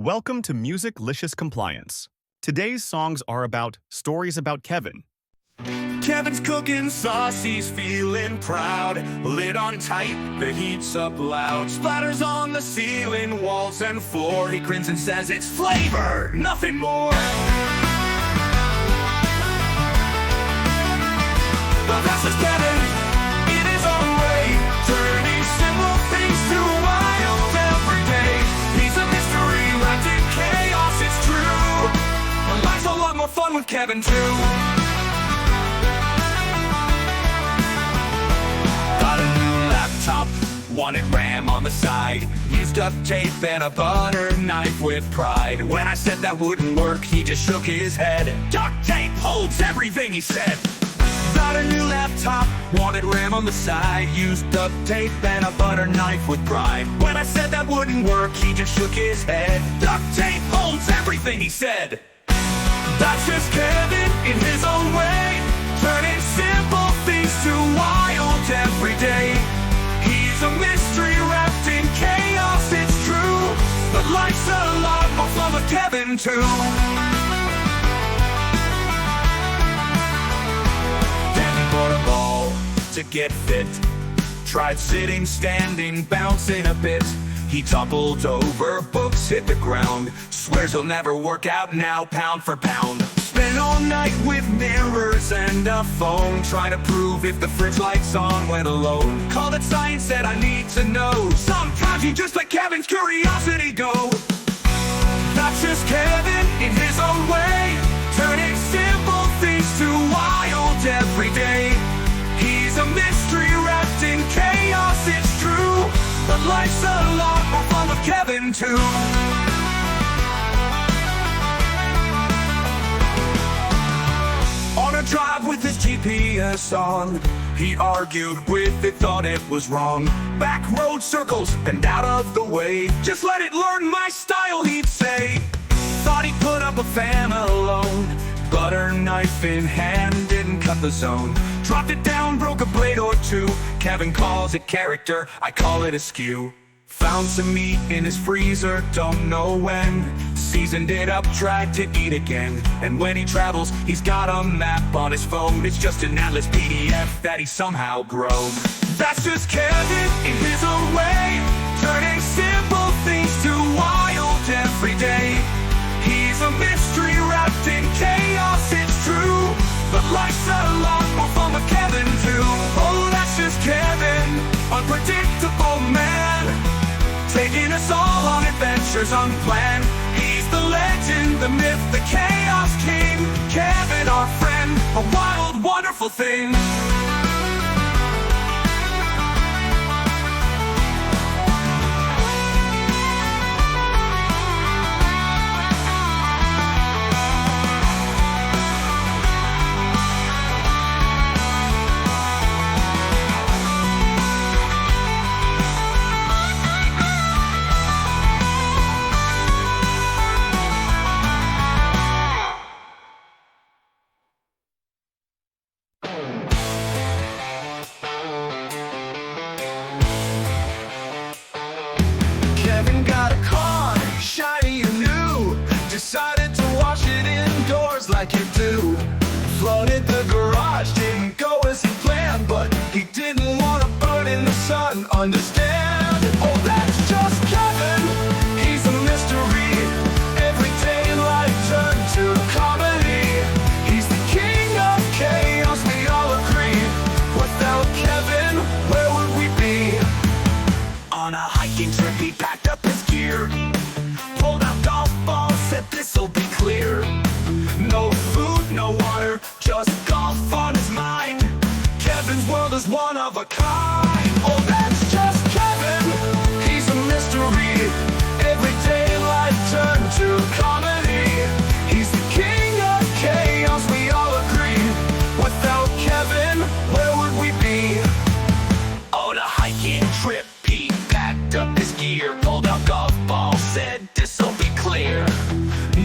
Welcome to Musiclicious Compliance. Today's songs are about stories about Kevin. Kevin's cooking sauce, he's feeling proud. Lid on tight, the heat's up loud. Splatters on the ceiling, walls and floor. He grins and says it's flavor, nothing more. But that's just Kevin, in his own way, turning simple things to wild every day. He's a mystery wrapped in chaos, it's true. But life's a lot more fun with Kevin too. Got a new laptop, wanted RAM on the side. Used duct tape and a butter knife with pride. When I said that wouldn't work, he just shook his head. Duct tape holds everything, he said. Got a new laptop, wanted RAM on the side. Used duct tape and a butter knife with pride. When I said that wouldn't work, he just shook his head. Duct tape holds everything, he said. That's just Kevin in his own way, turning simple things to wild every day. He's a mystery wrapped in chaos, it's true. But life's a lot more fun with Kevin too. Bought a ball to get fit. Tried sitting, standing, bouncing a bit. He toppled over, books hit the ground. Swears he'll never work out now, pound for pound. Spent all night with mirrors and a phone, trying to prove if the fridge light's on when alone. Called it science, said I need to know. Sometimes you just let Kevin's curiosity go. That's just Kevin in his own way, turning simple things to wild every day. He's a mystery wrapped in chaos, it's true. But life's a lot more fun with Kevin too. On a drive with his GPS on, he argued with it, thought it was wrong. Back road circles and out of the way, just let it learn my style, he'd say. Thought he'd put up a fan alone, butter knife in hand, didn't cut the zone. Dropped it down, broke a blade or two. Kevin calls it character, I call it a skew. Found some meat in his freezer, don't know when. Seasoned it up, tried to eat again. And when he travels, he's got a map on his phone. It's just an atlas PDF that he somehow grown. That's just Kevin in his own way, turning simple things to wild every day. He's a mystery wrapped in chaos, it's true. But life's a lot more fun with Kevin too. Oh, that's just Kevin, unpredictable man, taking us all on adventures unplanned. He's the legend, the myth, the chaos king. Kevin, our friend, a wild, wonderful thing. Decided to wash it indoors like you do. Flooded the garage, didn't go as he planned, but he didn't want to burn in the sun, understand? Oh, that's just Kevin, he's a mystery. Every day in life turned to comedy. He's the king of chaos, we all agree. Without Kevin, where would we be? On a hiking trip, he packed up his gear, pulled out golf balls, said this'll be clear. No food, no water, just golf on his mind. Kevin's world is one of a kind. Oh, that's just Kevin, he's a mystery. Every day life turned to comedy. He's the king of chaos, we all agree. Without Kevin, where would we be? On a hiking trip, he packed up his gear, pulled out golf balls, said this'll be clear.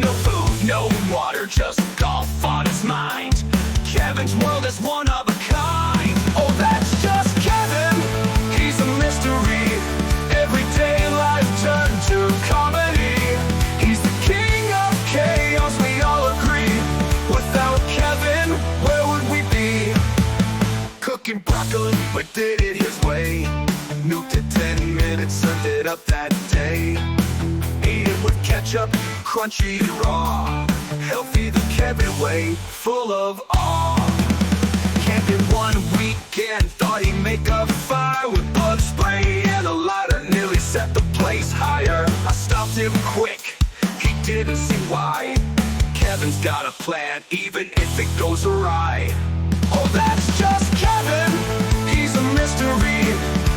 No food, no water, just golf on his mind. Kevin's world is one of a kind. Oh, that's just Kevin, he's a mystery. Every day life turned to comedy. He's up that day. Eat it with ketchup, crunchy and raw. Healthy the Kevin way, full of awe. Camping one weekend, thought he'd make a fire with bug spray and a lighter, nearly set the place higher. I stopped him quick, he didn't see why. Kevin's got a plan, even if it goes awry. Oh, that's just Kevin, he's a mystery.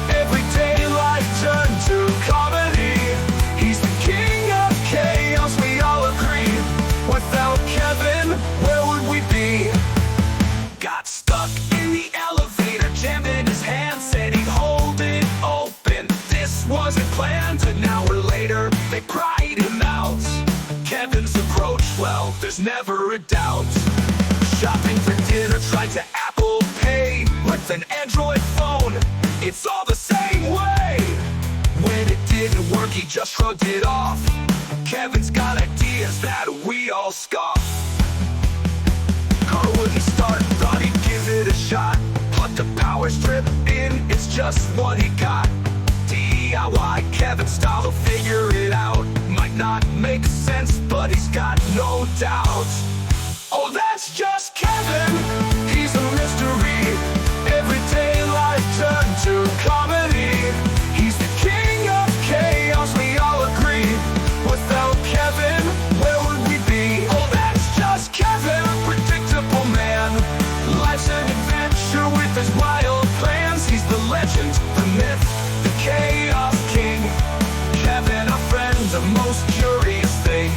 Everyday life turned to comedy. He's the king of chaos, we all agree. Without Kevin, where would we be? Got stuck in the elevator, jammed in his hand, said he'd hold it open. This wasn't planned, an hour later, they pried him out. Kevin's approach, well, there's never a doubt. Shopping for dinner, tried to Apple Pay with an Android phone. It's all the same way. When it didn't work, he just shrugged it off. Kevin's got ideas that we all scoff. Car wouldn't start, thought he'd give it a shot. Put the power strip in, it's just what he got. DIY, Kevin style, he'll figure it out. Might not make sense, but he's got no doubt. Oh, that's just Kevin, he's a mystery. Everyday life turned to comedy. He's the king of chaos, we all agree. Without Kevin, where would we be? Oh, that's just Kevin, predictable man. Life's an adventure with his wild plans. He's the legend, the myth, the chaos king. Kevin, our friend, the most curious thing.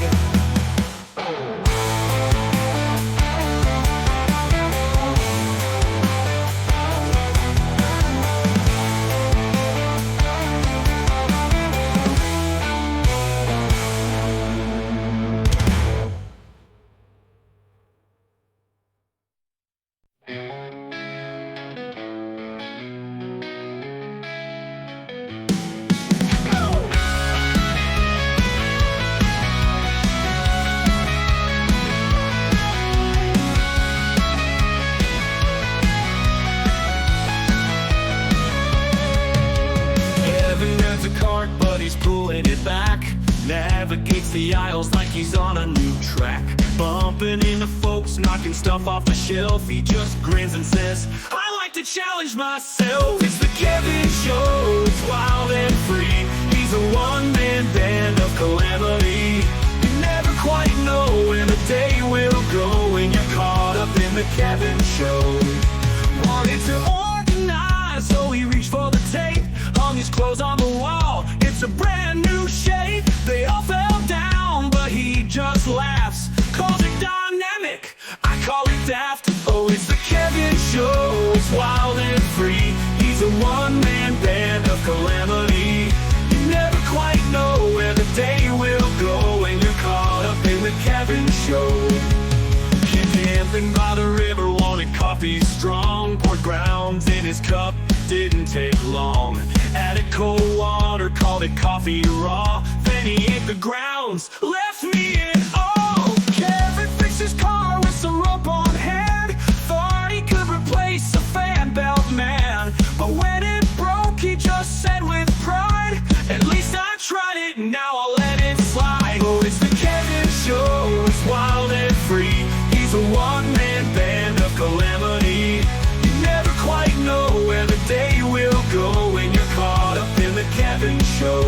Pulling it back, navigates the aisles like he's on a new track. Bumping into folks, knocking stuff off the shelf. He just grins and says, I like to challenge myself. It's the Kevin Show, it's wild and free. He's a one-man band of calamity. You never quite know when the day will go when you're caught up in the Kevin Show. Wanted to organize, so he reached for the tape. Hung his clothes on the wall, it's a brand new shape. They all fell down, but he just laughs. Calls it dynamic, I call it daft. Oh, it's the Kevin Show, it's wild and free. He's a one-man band of calamity. You never quite know where the day will go when you're caught up in the Kevin Show. Camping by the river, wanted coffee strong. Poured grounds in his cup, didn't take long. Added cold water, called it coffee raw. Then he ate the grounds, left me in awe. Kevin fixed his car with some rope on hand. Thought he could replace a fan belt man. But when it broke, he just said with pride, at least I tried it, now I'll let it slide. Oh, it's the Kevin Show, it's wild and free. He's a one-man band of calamity. You never quite know where the day will go when you're caught up in the Kevin Show.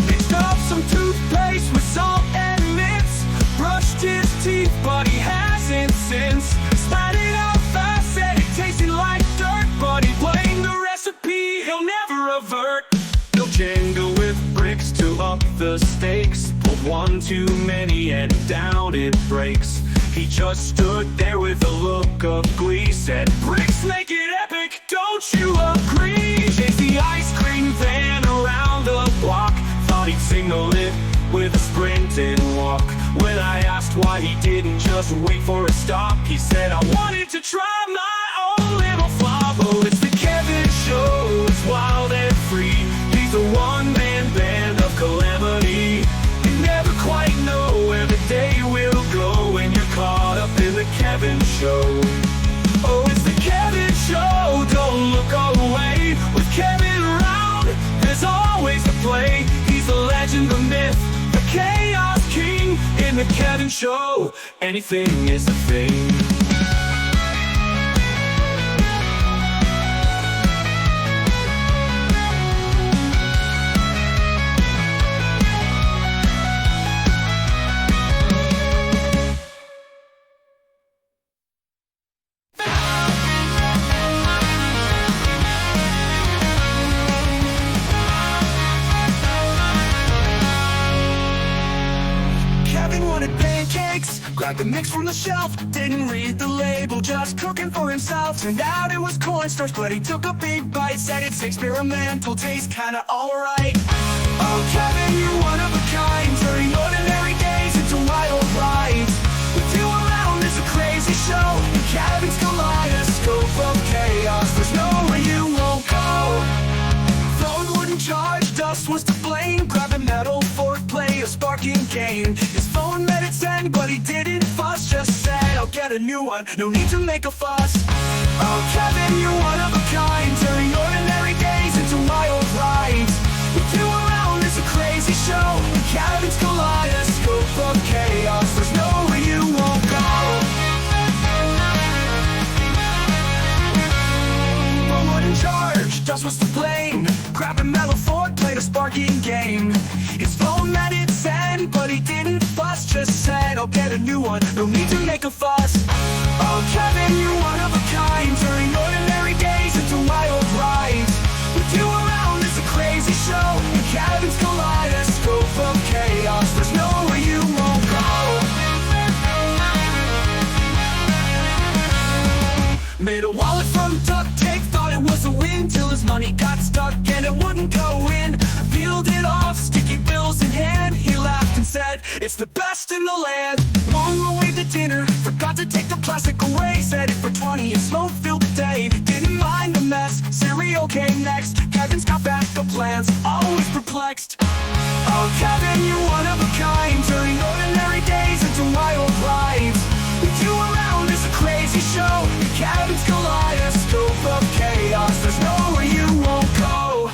Mixed up some toothpaste with salt and mints. Brushed his teeth, but he hasn't since. Spat it out fast, said it tasted like dirt. But he blamed the recipe, he'll never avert. He'll jangle with bricks to up the stakes. Pulled one too many and down it breaks. He just stood there with a look of glee. Said, bricks make it epic, don't you agree? Chased the ice cream van around the block. Thought he'd signal it with a sprint and walk. When I asked why he didn't just wait for a stop, he said, I wanted to try my own little flop. Oh, it's the Kevin Show, it's wild and free. He's a one-man band of calamity. You never quite know where the day will go when you're caught up in the Kevin Show. Oh, it's the Kevin Show, don't look away. With Kevin around, there's always a play. He's the legend, the myth, the chaos king. In the Kevin Show, anything is a thing. Kevin wanted pancakes, grabbed the mix from the shelf. Didn't read the label, just cooking for himself. Turned out it was cornstarch, but he took a big bite. Said it's experimental, tastes kinda alright. Oh Kevin, you're one of a kind, turning ordinary days into wild rides. With you around, it's a crazy show. Kevin's kaleidoscope of chaos, there's nowhere you won't go. Phone wouldn't charge, dust was to blame. Grab a metal fork, play a sparking game. His phone met its end, but he didn't fuss. Just said, I'll get a new one, no need to make a fuss. Oh Kevin, you're one of a kind, turning ordinary days into wild rides. With you around, it's a crazy show. Kevin's kaleidoscope of chaos, there's nowhere you won't go. Phone wouldn't charge, dust was to blame. Grab a metal fork, played a sparking game. His phone met its end, but he didn't fuss. Just said, I'll get a new one, no need to make a fuss. Oh Kevin, you're one of a kind, turning ordinary days into wild rides. With you around, it's a crazy show. Kevin's kaleidoscope of chaos, there's nowhere you won't go. Made a wallet from duct tape, thought it was a win, till his money got stuck and it wouldn't go in. Peeled it off, sticky bills in hand. He laughed and said, it's the best in the land. Long away to dinner, forgot to take the plastic away. Said it for 20 and smoke-filled the day. Didn't mind the mess, cereal came next. Kevin's got backup plans, always perplexed. Oh Kevin, you're one of a kind, turning ordinary days into wild rides. With you around, it's a crazy show. Kevin's kaleidoscope of chaos, there's nowhere you won't go.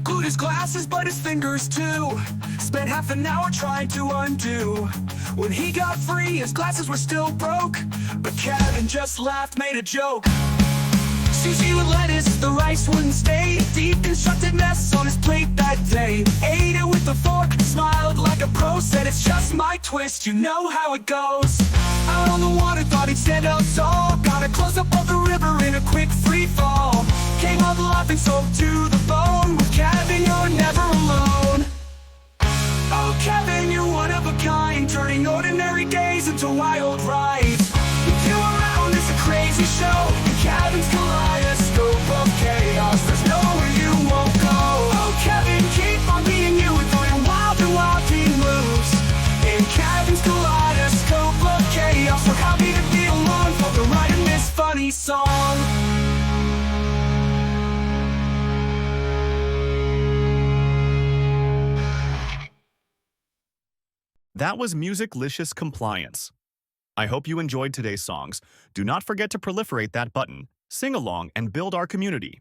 Glued his glasses, but his fingers too. Spent half an hour trying to undo. When he got free, his glasses were still broke. But Kevin just laughed, made a joke. Sushi with lettuce, the rice wouldn't stay. Deep constructed mess on his plate that day. Ate it with a fork, smiled like a pro. Said it's just my twist, you know how it goes. Out on the water, thought he'd stand out tall. Got a close-up of the river in a quick free fall. Came out laughing, soaked to the bone. With Kevin, you're never alone. Oh Kevin, you're one of a kind, turning ordinary days into wild rides. With you around, it's a crazy show. Kevin's kaleidoscope of chaos, there's nowhere you won't go. Oh Kevin, keep on being you and throwing wild and wilding moves. In Kevin's kaleidoscope of chaos, we're happy to be along for the ride in this funny song. That was Musiclicious Compliance. I hope you enjoyed today's songs. Do not forget to proliferate that button, sing along, and build our community.